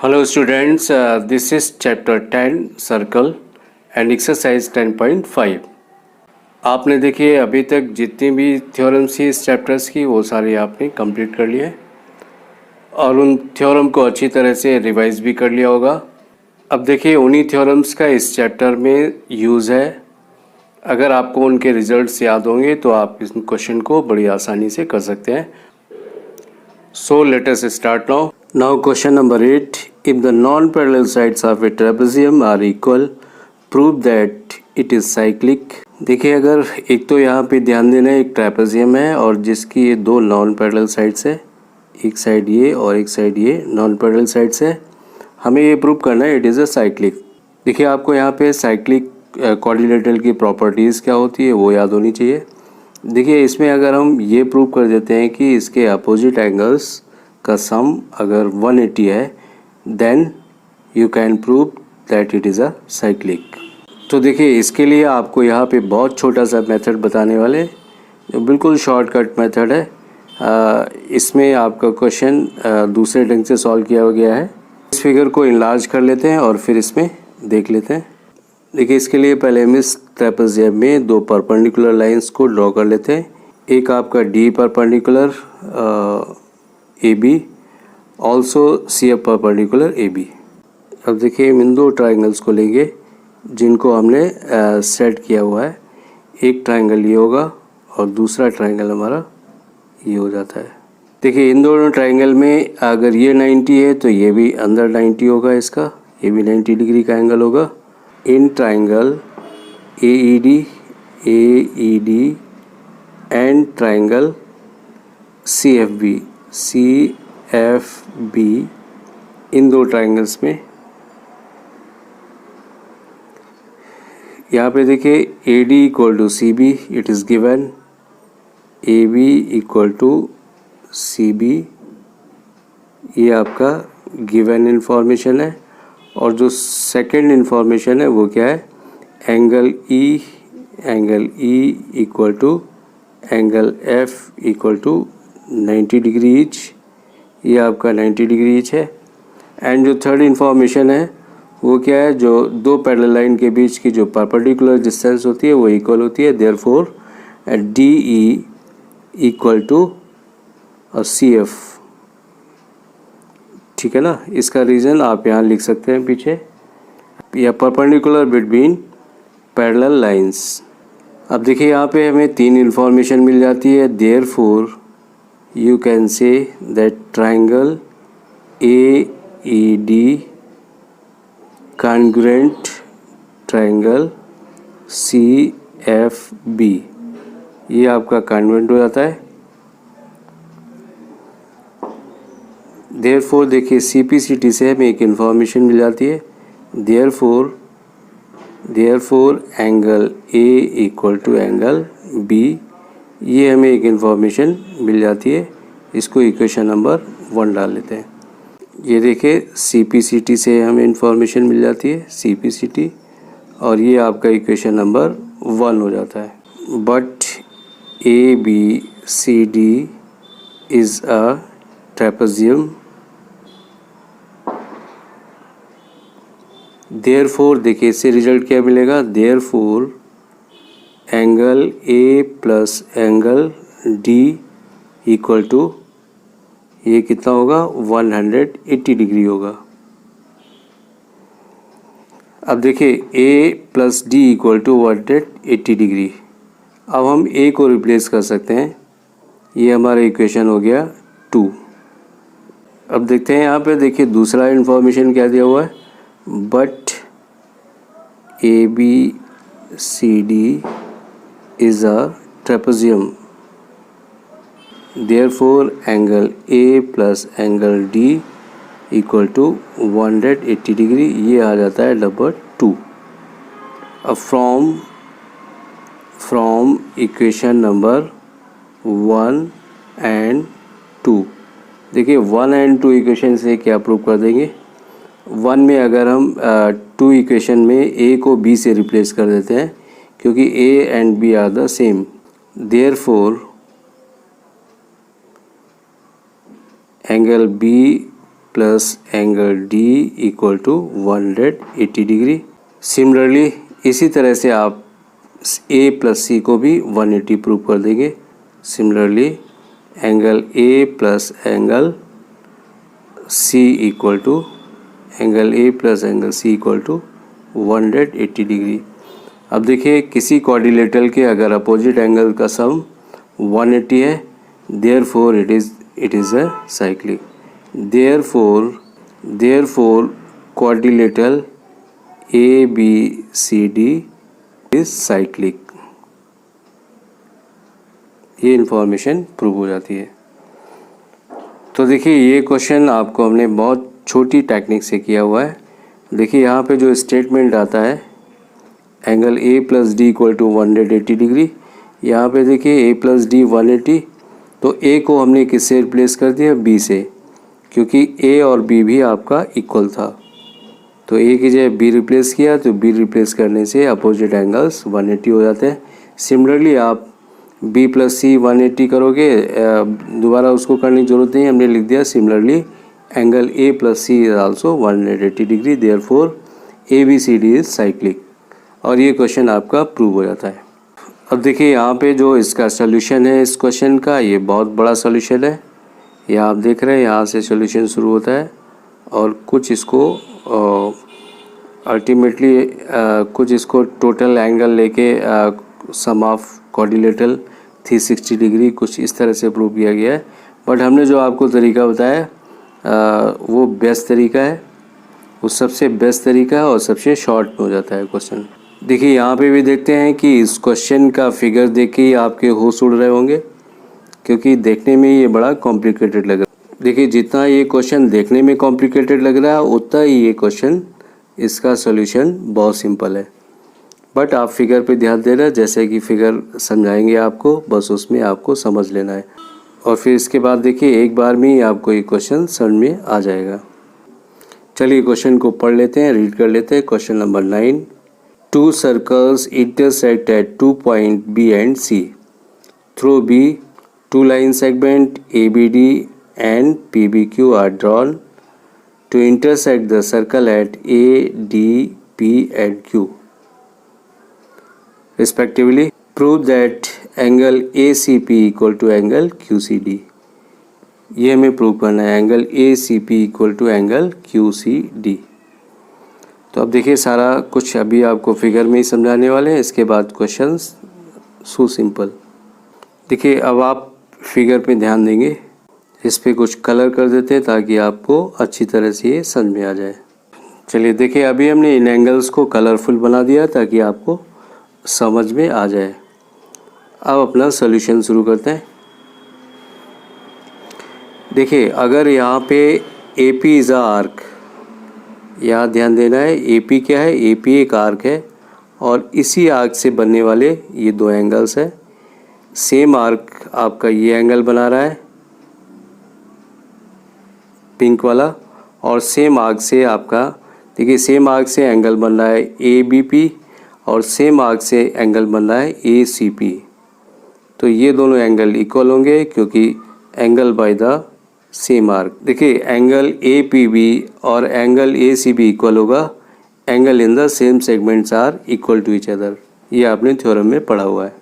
Hello students, this is chapter 10 circle and exercise 10.5। आपने देखिए अभी तक जितनी भी थ्योरम्स थी इस चैप्टर्स की वो सारी आपने कंप्लीट कर लिए और उन थ्योरम को अच्छी तरह से रिवाइज भी कर लिया होगा। अब देखिए उन्हीं थ्योरम्स का इस चैप्टर में यूज़ है। अगर आपको उनके रिजल्ट्स याद होंगे तो आप इस क्वेश्चन को बड़ी आसानी से कर सकते हैं। So let us start now. Now question number 8. If the non-parallel sides of a trapezium are equal, prove that it is cyclic. देखिए अगर एक तो यहाँ पे ध्यान देना है, एक ट्रेपेजियम है और जिसकी ये दो नॉन पैरेलल साइड्स है, एक साइड ये और एक साइड ये नॉन पैरेलल साइड्स है। हमें ये प्रूव करना है इट इज़ अ साइक्लिक। देखिए आपको यहाँ पे साइक्लिक क्वाड्रिलेटरल की प्रॉपर्टीज़ क्या होती है वो याद होनी चाहिए। देखिए इसमें अगर हम ये प्रूव कर देते हैं कि इसके अपोजिट एंगल्स का सम अगर 180 है then you can prove that it is a cyclic. तो देखिए इसके लिए आपको यहाँ पे बहुत छोटा सा मेथड बताने वाले जो बिल्कुल शॉर्टकट मेथड है। इसमें आपका क्वेश्चन दूसरे ढंग से सॉल्व किया गया है। इस फिगर को इनलार्ज कर लेते हैं और फिर इसमें देख लेते हैं। देखिए इसके लिए पहले हम इस ट्रेपेजियम में दो परपेंडिकुलर लाइंस को ड्रॉ कर लेते हैं। एक आपका D perpendicular A B, also C F perpendicular A B. अब देखिए हम इन दो ट्राइंगल्स को लेंगे जिनको हमने सेट किया हुआ है। एक ट्राइंगल ये होगा और दूसरा ट्राइंगल हमारा ये हो जाता है। देखिए इन दोनों ट्राइंगल में अगर ये 90 है तो ये भी अंदर 90 होगा, इसका ये भी 90 डिग्री का एंगल होगा। In triangle AED and triangle CFB इन दो ट्राइंगल्स में यहाँ पे देखिए AD equal to CB it is given, AB equal to CB ये आपका गिवन इंफॉर्मेशन है। और जो सेकंड इंफॉर्मेशन है वो क्या है, angle E equal to angle F equal to 90 degree each, ये आपका 90 डिग्री ईच है। एंड जो थर्ड इंफॉर्मेशन है वो क्या है, जो दो पैरेलल लाइन के बीच की जो परपेंडिकुलर डिस्टेंस होती है वो इक्वल होती है। Therefore DE equal to CF, ठीक है ना। इसका रीज़न आप यहाँ लिख सकते हैं पीछे, या परपेंडिकुलर बिटवीन पैरेलल लाइंस। अब देखिए यहाँ पे हमें तीन इंफॉर्मेशन मिल जाती है। Therefore you can say that triangle AED congruent triangle CFB, ये आपका कॉन्ग्रुएंट हो जाता है। देयरफॉर देखिए CPCT से हमें एक इन्फॉर्मेशन मिल जाती है। Therefore angle A equal to angle B, ये हमें एक इन्फॉर्मेशन मिल जाती है। इसको इक्वेशन नंबर 1 डाल लेते हैं। ये देखिए CPCT से हमें इन्फॉर्मेशन मिल जाती है CPCT, और ये आपका इक्वेशन नंबर 1 हो जाता है। But ABCD is a trapezium, therefore देखिए इससे रिजल्ट क्या मिलेगा, therefore angle A plus angle D equal to ये कितना होगा 180 डिग्री होगा। अब देखिए A plus D equal to 180 degree. अब हम A को रिप्लेस कर सकते हैं, ये हमारा इक्वेशन हो गया 2। अब देखते हैं यहाँ पे देखिए दूसरा इन्फॉर्मेशन क्या दिया हुआ है, but ABCD is a trapezium, therefore angle A plus angle D equal to 180 degree, ये आ जाता है नंबर 2। अब फ्रॉम इक्वेशन नंबर 1 एंड 2 देखिए 1 एंड 2 इक्वेशन से क्या प्रूव कर देंगे। 1 में अगर हम 2 इक्वेशन में A को B से रिप्लेस कर देते हैं क्योंकि A and B are the same. Therefore angle B plus angle D equal to 180 degree. Similarly इसी तरह से आप ए प्लस सी को भी 180 प्रूव कर देंगे। Similarly angle A plus angle C equal to angle A plus angle C equal to 180 degree. अब देखिए किसी क्वाड्रिलेटरल के अगर अपोजिट एंगल का सम 180 है, therefore it is a cyclic. Therefore quadrilateral A B C D is cyclic. ये information prove हो जाती है। तो देखिए ये क्वेश्चन आपको हमने बहुत छोटी टेक्निक से किया हुआ है। देखिए यहाँ पे जो स्टेटमेंट आता है angle A plus D equal to 180 degree, यहाँ पे देखिए ए प्लस डी 180, तो ए को हमने किससे रिप्लेस कर दिया, बी से, क्योंकि ए और बी भी आपका इक्वल था। तो ए की जगह बी रिप्लेस किया, तो बी रिप्लेस करने से अपोजिट एंगल्स 180 हो जाते हैं। सिमिलरली आप बी प्लस सी 180 करोगे, दोबारा उसको करने की जरूरत नहीं, हमने लिख दिया similarly angle A plus C is also 180 degree, therefore A B C D is cyclic. और ये क्वेश्चन आपका प्रूव हो जाता है। अब देखिए यहाँ पे जो इसका सोल्यूशन है इस क्वेश्चन का, ये बहुत बड़ा सोल्यूशन है। ये आप देख रहे हैं यहाँ से सोल्यूशन शुरू होता है और कुछ इसको अल्टीमेटली कुछ इसको टोटल एंगल लेके सम ऑफ क्वाड्रिलेटरल 360 डिग्री कुछ इस तरह से प्रूव किया गया है। बट हमने जो आपको तरीका बताया वो बेस्ट तरीका है, वो सबसे बेस्ट तरीका है और सबसे शॉर्ट में हो जाता है क्वेश्चन। देखिए यहाँ पे भी देखते हैं कि इस क्वेश्चन का फिगर देख के ही आपके होश उड़ रहे होंगे, क्योंकि देखने में ये बड़ा कॉम्प्लिकेटेड लग रहा है। देखिए जितना ये क्वेश्चन देखने में कॉम्प्लिकेटेड लग रहा है उतना ही ये क्वेश्चन इसका सॉल्यूशन बहुत सिंपल है। बट आप फिगर पे ध्यान देना, जैसे कि फिगर समझाएंगे आपको, बस उसमें आपको समझ लेना है और फिर इसके बाद देखिए एक बार में ही आपको ये क्वेश्चन समझ में आ जाएगा। चलिए क्वेश्चन को पढ़ लेते हैं, रीड कर लेते हैं। Question number 9, 2 circles intersect at 2 points B and C. Through B, 2 line segments ABD and PBQ are drawn to intersect the circle at A, D, P and Q. Respectively, prove that angle ACP equal to angle QCD. ये हमें prove करना है, angle ACP equal to angle QCD। तो अब देखिए सारा कुछ अभी आपको फिगर में ही समझाने वाले हैं, इसके बाद क्वेश्चंस सो सिंपल। देखिए अब आप फिगर पे ध्यान देंगे, इस पे कुछ कलर कर देते हैं ताकि आपको अच्छी तरह से ये समझ में आ जाए। चलिए देखिए अभी हमने इन एंगल्स को कलरफुल बना दिया ताकि आपको समझ में आ जाए। अब अपना सॉल्यूशन शुरू करते हैं। देखिए अगर यहाँ पे AP इज़ अ आर्क, यहाँ ध्यान देना है AP क्या है, AP एक आर्क है और इसी आर्क से बनने वाले ये दो एंगल्स है। सेम आर्क आपका ये एंगल बना रहा है पिंक वाला, और सेम आर्क से आपका देखिए सेम आर्क से एंगल बन रहा है ABP और सेम आर्क से एंगल बन रहा है ACP। तो ये दोनों एंगल इक्वल होंगे क्योंकि angle by the same arc. देखिए एंगल APB और एंगल ACB इक्वल होगा, angle in the same segments are equal to each other, ये आपने थ्योरम में पढ़ा हुआ है।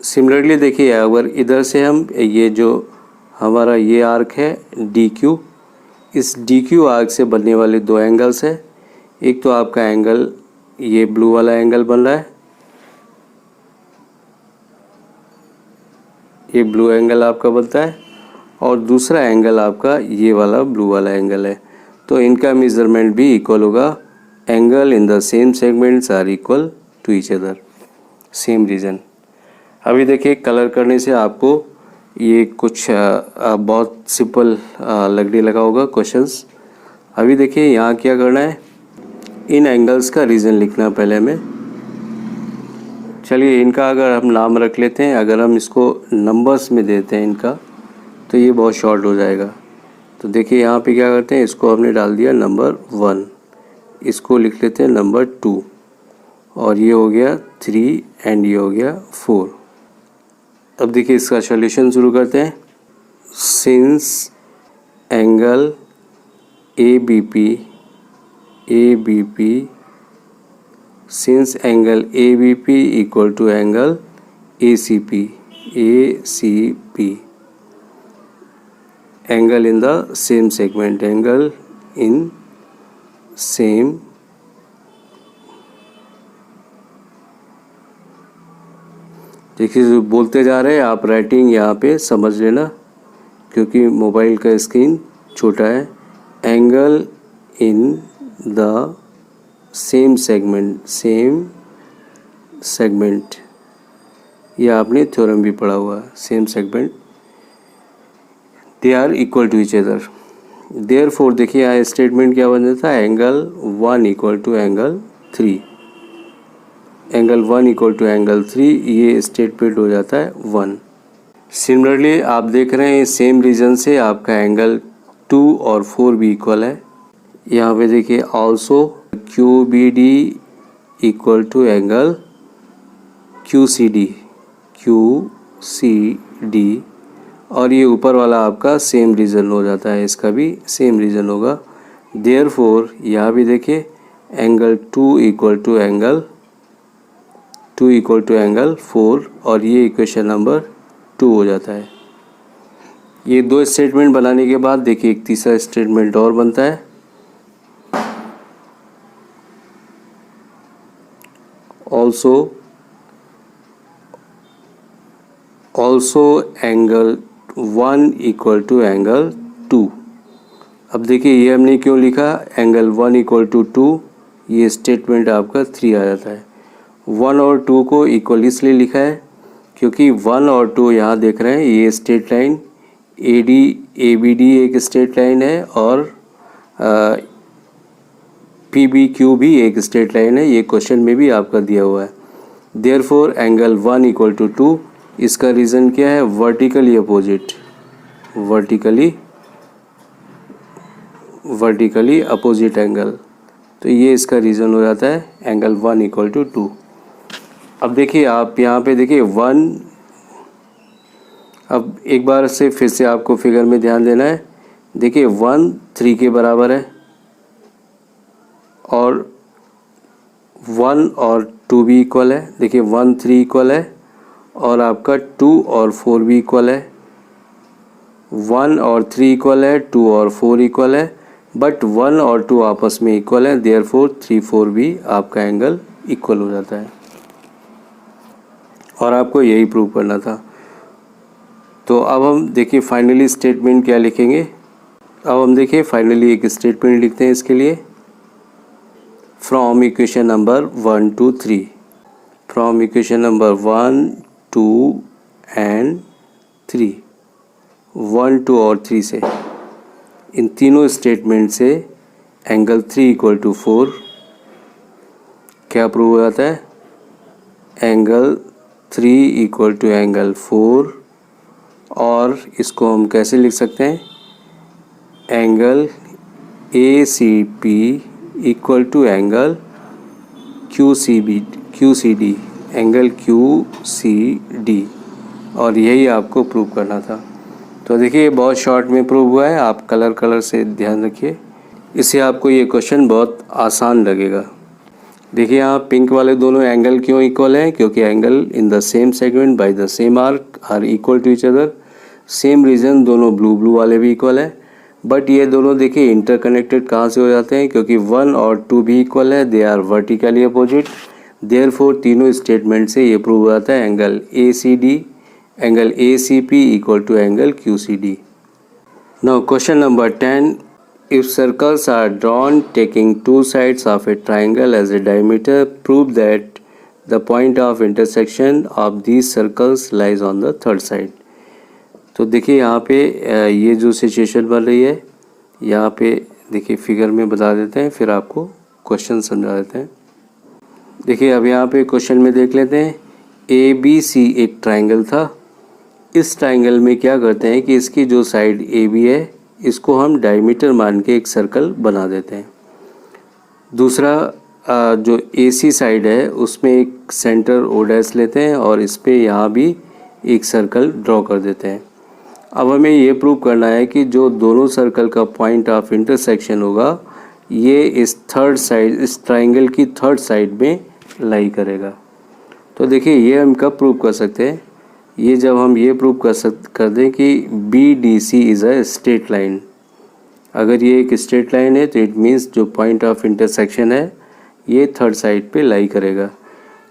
सिमिलरली देखिए अगर इधर से हम ये जो हमारा ये आर्क है DQ, इस DQ आर्क से बनने वाले दो एंगल्स है, एक तो आपका एंगल ये ब्लू वाला एंगल बन रहा है, ये ब्लू एंगल आपका बनता है, और दूसरा एंगल आपका ये वाला ब्लू वाला एंगल है। तो इनका मेजरमेंट भी इक्वल होगा, angle in the same segments are equal to each other, same reason. अभी देखिए कलर करने से आपको ये कुछ बहुत सिंपल लगने लगा होगा क्वेश्चंस। अभी देखिए यहाँ क्या करना है, इन एंगल्स का रीज़न लिखना पहले हमें। चलिए इनका अगर हम नाम रख लेते हैं, अगर हम इसको नंबर्स में देते हैं इनका तो ये बहुत शॉर्ट हो जाएगा। तो देखिए यहाँ पे क्या करते हैं, इसको हमने डाल दिया नंबर 1, इसको लिख लेते हैं नंबर 2, और ये हो गया 3 एंड ये हो गया 4। अब देखिए इसका सॉल्यूशन शुरू करते हैं। Since angle ABP since angle ABP equal to angle ACP angle in the same segment, angle in same देखिए जो बोलते जा रहे हैं आप राइटिंग यहाँ पे समझ लेना क्योंकि मोबाइल का स्क्रीन छोटा है। Angle in the same segment ये आपने थ्योरम भी पढ़ा हुआ है। Same segment they are equal to each other. Therefore देखिए यहाँ स्टेटमेंट क्या बन जाता है, angle 1 equal to angle 3, angle 1 equal to angle 3, ये स्टेटमेंट हो जाता है 1। सिमिलरली आप देख रहे हैं सेम रीजन से आपका एंगल 2 और 4 भी इक्वल है। यहाँ पे देखिए also QBD equal to angle QCD और ये ऊपर वाला आपका सेम रीजन हो जाता है, इसका भी सेम रीजन होगा। देयरफॉर यहाँ भी देखिए एंगल 2 इक्वल टू एंगल 4 और ये इक्वेशन नंबर 2 हो जाता है। ये दो स्टेटमेंट बनाने के बाद देखिए एक तीसरा स्टेटमेंट और बनता है। Also angle 1 equal to angle 2। अब देखिए ये हमने क्यों लिखा, एंगल 1 इक्वल टू 2, ये स्टेटमेंट आपका 3 आ जाता है। 1 और 2 को इक्वल इसलिए लिखा है क्योंकि 1 और 2 यहाँ देख रहे हैं ये स्ट्रेट लाइन ABD एक स्ट्रेट लाइन है और PBQ भी एक स्ट्रेट लाइन है, ये क्वेश्चन में भी आपका दिया हुआ है। देयरफॉर एंगल 1 इक्वल टू 2, इसका रीज़न क्या है, वर्टिकली अपोजिट एंगल, तो ये इसका रीज़न हो जाता है एंगल 1 इक्वल टू 2। अब देखिए आप यहाँ पे देखिए 1, अब एक बार से फिर से आपको फिगर में ध्यान देना है। देखिए 1 3 के बराबर है और 1 और 2 भी इक्वल है। देखिए 1 3 इक्वल है और आपका 2 और 4 भी इक्वल है। 1 और 3 इक्वल है, 2 और 4 इक्वल है, बट 1 और 2 आपस में इक्वल है, देयरफॉर 3 4 भी आपका एंगल इक्वल हो जाता है और आपको यही प्रूव करना था। तो अब हम देखिए फाइनली स्टेटमेंट क्या लिखेंगे। अब हम देखिए फाइनली एक स्टेटमेंट लिखते हैं इसके लिए। From equation number 1 to 3, from equation number 1 2 and 3, 1 2 और 3 से, इन तीनों स्टेटमेंट से एंगल 3 इक्वल टू 4 क्या प्रूव हो जाता है, एंगल 3 इक्वल टू एंगल 4, और इसको हम कैसे लिख सकते हैं, angle ACP equal to angle QCD, angle QCD, और यही आपको प्रूव करना था। तो देखिए बहुत शॉर्ट में प्रूव हुआ है, आप कलर से ध्यान रखिए, इससे आपको ये क्वेश्चन बहुत आसान लगेगा। देखिए यहाँ पिंक वाले दोनों एंगल क्यों इक्वल हैं, क्योंकि angle in the same segment by the same arc are equal to each other. Same reason दोनों ब्लू वाले भी इक्वल है, बट ये दोनों देखिए इंटरकनेक्टेड कहाँ से हो जाते हैं, क्योंकि 1 और 2 भी इक्वल है, they are vertically opposite. Therefore तीनों स्टेटमेंट से ये प्रूव हो जाता है angle ACP equal to angle QCD। Now question number 10, if circles are drawn taking two sides of a triangle as a diameter, prove that the point of intersection of these circles lies on the third side। तो देखिए यहाँ पे ये जो situation बन रही है, यहाँ पे देखिए फिगर में बता देते हैं, फिर आपको क्वेश्चन समझा देते हैं। देखिए अब यहाँ पे क्वेश्चन में देख लेते हैं, ABC एक ट्राइंगल था। इस ट्राइंगल में क्या करते हैं कि इसकी जो साइड AB है इसको हम डायमीटर मान के एक सर्कल बना देते हैं। दूसरा जो AC साइड है उसमें एक सेंटर O' लेते हैं और इस पे यहाँ भी एक सर्कल ड्रॉ कर देते हैं। अब हमें ये प्रूव करना है कि जो दोनों सर्कल का पॉइंट ऑफ इंटरसेक्शन होगा ये इस थर्ड साइड, इस ट्राइंगल की थर्ड साइड में लाई करेगा। तो देखिए ये हम कब प्रूव कर सकते हैं, ये जब हम ये प्रूव कर दें कि B D C is a straight line. अगर ये एक स्ट्रेट लाइन है तो इट मीन्स जो पॉइंट ऑफ इंटरसेक्शन है ये थर्ड साइड पे लाई करेगा।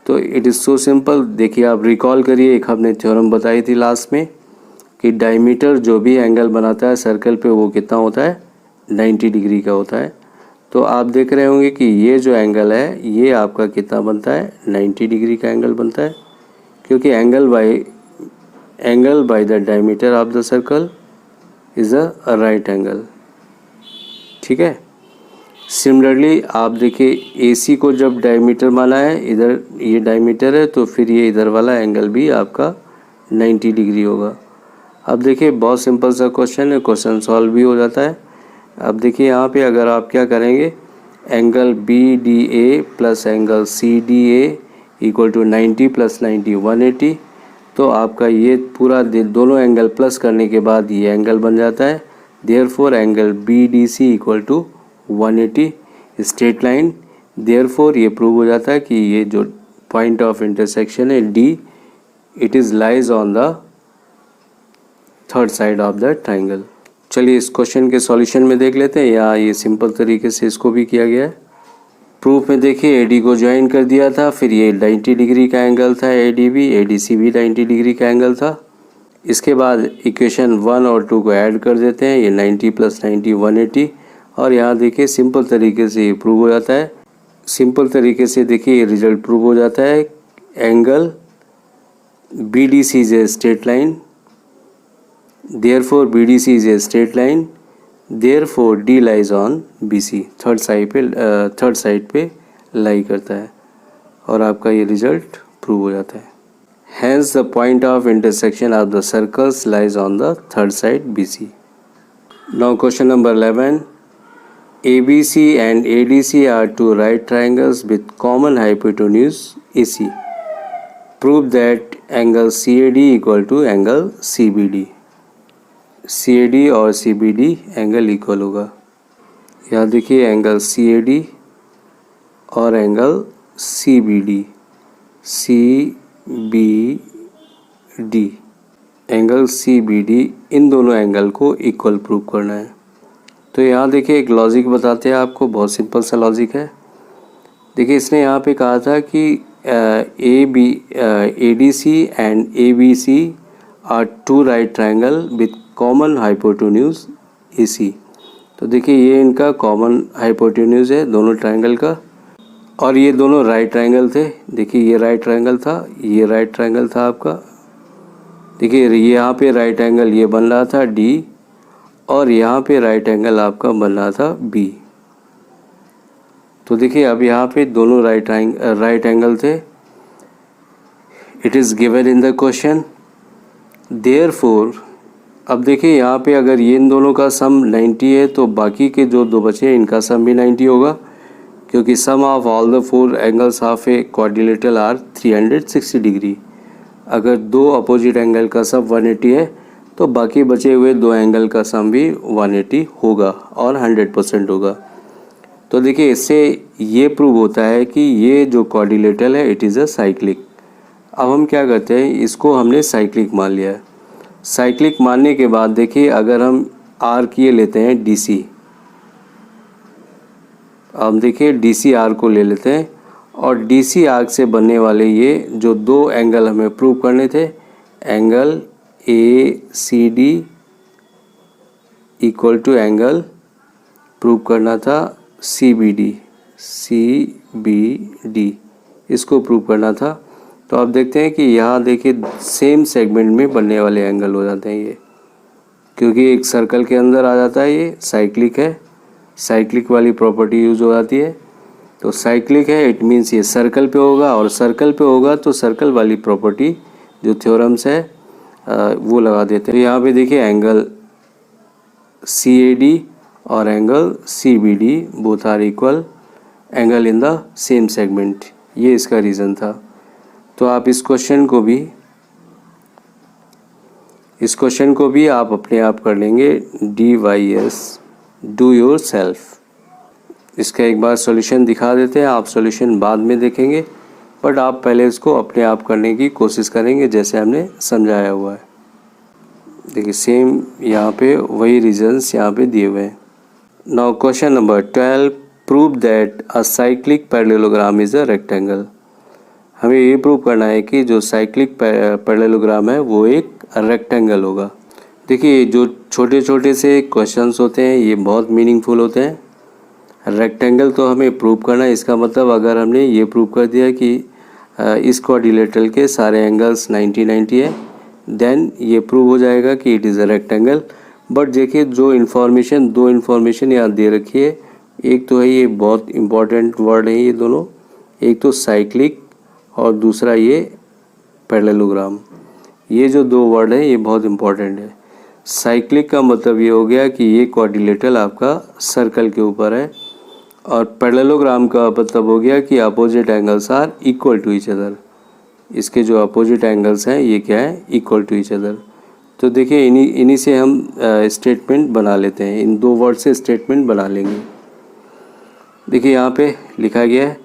तो इट इज़ सो सिंपल। देखिए आप रिकॉल करिए, एक हमने थ्योरम बताई थी लास्ट में कि डायमीटर जो भी एंगल बनाता है सर्कल पे वो कितना होता है, 90 डिग्री का होता है। तो आप देख रहे होंगे कि ये जो एंगल है ये आपका कितना बनता है, 90 डिग्री का एंगल बनता है, क्योंकि angle by the diameter of the circle is a right angle. ठीक है। सिमिलरली आप देखिए AC को जब डायमीटर माना है, इधर ये डायमीटर है तो फिर ये इधर वाला एंगल भी आपका 90 डिग्री होगा। अब देखिए बहुत सिंपल सा क्वेश्चन है, क्वेश्चन सॉल्व भी हो जाता है। अब देखिए यहाँ पे अगर आप क्या करेंगे, angle BDA plus angle CDA equal to 90 plus 90 180। तो आपका ये पूरा दोनों एंगल प्लस करने के बाद ये एंगल बन जाता है। Therefore angle BDC equal to 180 straight line. Therefore ये प्रूव हो जाता है कि ये जो पॉइंट ऑफ इंटरसेक्शन है D, it is lies on the third side of the triangle. चलिए इस क्वेश्चन के सॉल्यूशन में देख लेते हैं, या ये सिंपल तरीके से इसको भी किया गया है। प्रूफ में देखिए AD को ज्वाइन कर दिया था, फिर ये 90 डिग्री का एंगल था ADB, ADC भी 90 डिग्री का एंगल था। इसके बाद इक्वेशन 1 और 2 को ऐड कर देते हैं, ये 90 प्लस 90 180, और यहाँ देखिए सिंपल तरीके से ये प्रूव हो जाता है। सिंपल तरीके से देखिए ये रिजल्ट प्रूव हो जाता है। Angle BDC is a straight line, therefore BDC is a straight line, therefore D lies on BC, third side पे लाई करता है, और आपका ये रिजल्ट प्रूव हो जाता है। Hence the point of intersection of the circles lies on the third side BC. Now question number 11. ABC and ADC are two right triangles with common hypotenuse AC. Prove that angle CAD equal to angle CBD. CAD और CBD angle equal होगा। यहाँ देखिए angle CAD और angle CBD, angle CBD, इन दोनों angle को equal prove करना है। तो यहाँ देखिए एक लॉजिक बताते हैं आपको, बहुत सिंपल सा लॉजिक है। देखिए इसने यहाँ पे कहा था कि ADC and ABC are two right triangle with common hypotenuse AC। तो देखिए ये इनका कॉमन हाइपोटेन्यूज है दोनों ट्राइंगल का, और ये दोनों राइट ट्राइंगल थे। देखिए ये राइट ट्राइंगल था, ये राइट ट्राइंगल था आपका। देखिए यहाँ पे राइट एंगल ये बन रहा था D, और यहाँ पे राइट एंगल आपका बन रहा था B। तो देखिए अब यहाँ पे दोनों राइट एंगल थे। It is given in the question. Therefore अब देखिए यहाँ पे अगर ये इन दोनों का सम 90 है तो बाकी के जो दो बचे हैं इनका सम भी 90 होगा, क्योंकि sum of all the four angles of a quadrilateral are 360 degree. अगर दो अपोजिट एंगल का सम 180 है तो बाकी बचे हुए दो एंगल का सम भी 180 होगा और 100% होगा। तो देखिए इससे ये प्रूव होता है कि ये जो क्वाड्रिलेटरल है इट इज़ अ साइक्लिक। अब हम क्या करते हैं, इसको हमने साइक्लिक मान लिया है। साइक्लिक मानने के बाद देखिए अगर हम आर्क ये लेते हैं DC, अब देखिए DC आर्क को ले लेते हैं, और DC आर्क से बनने वाले ये जो दो एंगल हमें प्रूव करने थे, angle ACD equal to angle prove करना था CBD, इसको प्रूव करना था। तो आप देखते हैं कि यहाँ देखिए सेम सेगमेंट में बनने वाले एंगल हो जाते हैं ये, क्योंकि एक सर्कल के अंदर आ जाता है, ये साइक्लिक है, साइक्लिक वाली प्रॉपर्टी यूज़ हो जाती है। तो साइक्लिक है इट मीन्स ये सर्कल पे होगा, और सर्कल पे होगा तो सर्कल वाली प्रॉपर्टी जो थ्योरम्स है वो लगा देते हैं। तो यहाँ पे देखिए एंगल CAD और angle CBD both are equal angle in the same segment, ये इसका रीज़न था। तो आप इस क्वेश्चन को भी इस क्वेश्चन को भी आप अपने आप कर लेंगे, DYS डू योर सेल्फ। इसका एक बार सॉल्यूशन दिखा देते हैं, आप सॉल्यूशन बाद में देखेंगे, बट आप पहले इसको अपने आप करने की कोशिश करेंगे जैसे हमने समझाया हुआ है। देखिए सेम यहाँ पे वही रीजंस यहाँ पे दिए हुए हैं। Now question number 12, prove that a cyclic parallelogram is a rectangle. हमें ये प्रूव करना है कि जो साइक्लिक पैरेललोग्राम है वो एक रेक्टेंगल होगा। देखिए जो छोटे छोटे से क्वेश्चंस होते हैं ये बहुत मीनिंगफुल होते हैं। रेक्टेंगल तो हमें प्रूव करना है, इसका मतलब अगर हमने ये प्रूव कर दिया कि इस क्वाड्रिलेटरल के सारे एंगल्स 90-90 है, देन ये प्रूव हो जाएगा कि it is a rectangle. But देखिए जो दो इन्फॉर्मेशन यहाँ दे रखी है, एक तो है ये बहुत इम्पॉर्टेंट वर्ड है ये दोनों, एक तो साइक्लिक और दूसरा ये पैरेललोग्राम। ये जो दो वर्ड है ये बहुत इम्पॉर्टेंट है। साइक्लिक का मतलब ये हो गया कि ये क्वाड्रिलेटरल आपका सर्कल के ऊपर है, और पैरेललोग्राम का मतलब हो गया कि opposite angles are equal to each other. इसके जो अपोजिट एंगल्स हैं ये क्या है, इक्वल टू ईच अदर। तो देखिए इन्हीं से हम स्टेटमेंट बना लेते हैं, इन दो वर्ड से स्टेटमेंट बना लेंगे। देखिए यहाँ पे लिखा गया है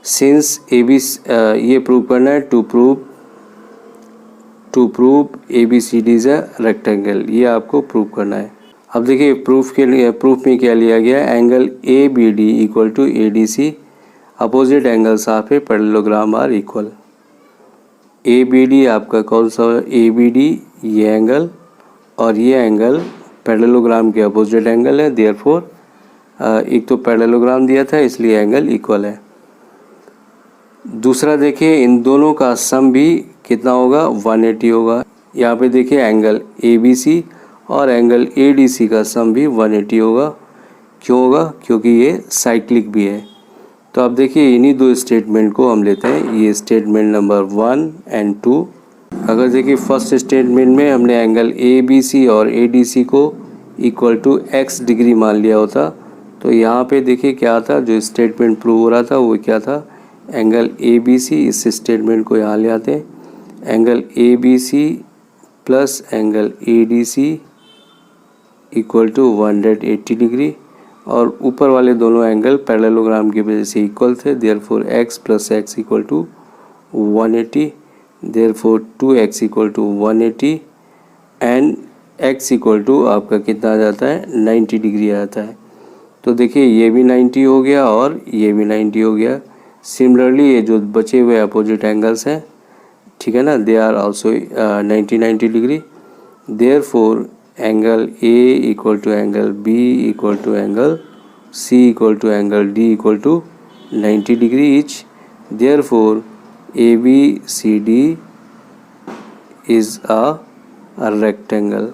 सिंस ये प्रूव करना है to prove ABCD is a rectangle, ये आपको प्रूव करना है। अब देखिए प्रूफ में क्या लिया गया है, angle ABD equal to ADC, opposite angles of a parallelogram are equal. ABD आपका कौन सा है, ABD ये एंगल और ये एंगल पैरेललोग्राम के अपोजिट एंगल है, देयरफॉर एक तो पैरेललोग्राम दिया था इसलिए एंगल इक्वल है। दूसरा देखिए इन दोनों का सम भी कितना होगा, 180 होगा। यहाँ पे देखिए एंगल ABC और एंगल ADC का सम भी 180 होगा। क्यों होगा, क्योंकि ये साइक्लिक भी है। तो अब देखिए इन्हीं दो स्टेटमेंट को हम लेते हैं, ये स्टेटमेंट नंबर 1 एंड 2। अगर देखिए फर्स्ट स्टेटमेंट में हमने एंगल ABC और ADC को इक्वल टू x डिग्री मान लिया होता, तो यहाँ पे देखिए क्या था, जो स्टेटमेंट प्रूव हो रहा था वो क्या था, एंगल ABC, इस स्टेटमेंट को यहाँ ले आते हैं, angle ABC plus angle ADC equal to 180 degree, और ऊपर वाले दोनों एंगल पैरेललोग्राम की वजह से इक्वल थे, therefore x plus x equal to 180, therefore 2x equal to 180 and x equal to आपका कितना आ जाता है, 90 डिग्री आ जाता है। तो देखिए ये भी 90 हो गया और ये भी 90 हो गया। सिमिलरली ये जो बचे हुए अपोजिट एंगल्स हैं, ठीक है ना, they are also 90 degree, therefore angle A equal to angle B equal to angle C equal to angle D equal to 90 degree each, therefore ABCD is a rectangle.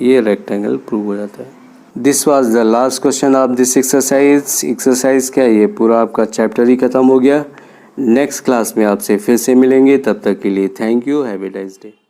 ये rectangle prove हो जाता है। This was the last question of this exercise क्या, ये पूरा आपका chapter ही खत्म हो गया। नेक्स्ट क्लास में आपसे फिर से मिलेंगे, तब तक के लिए thank you, have a nice day.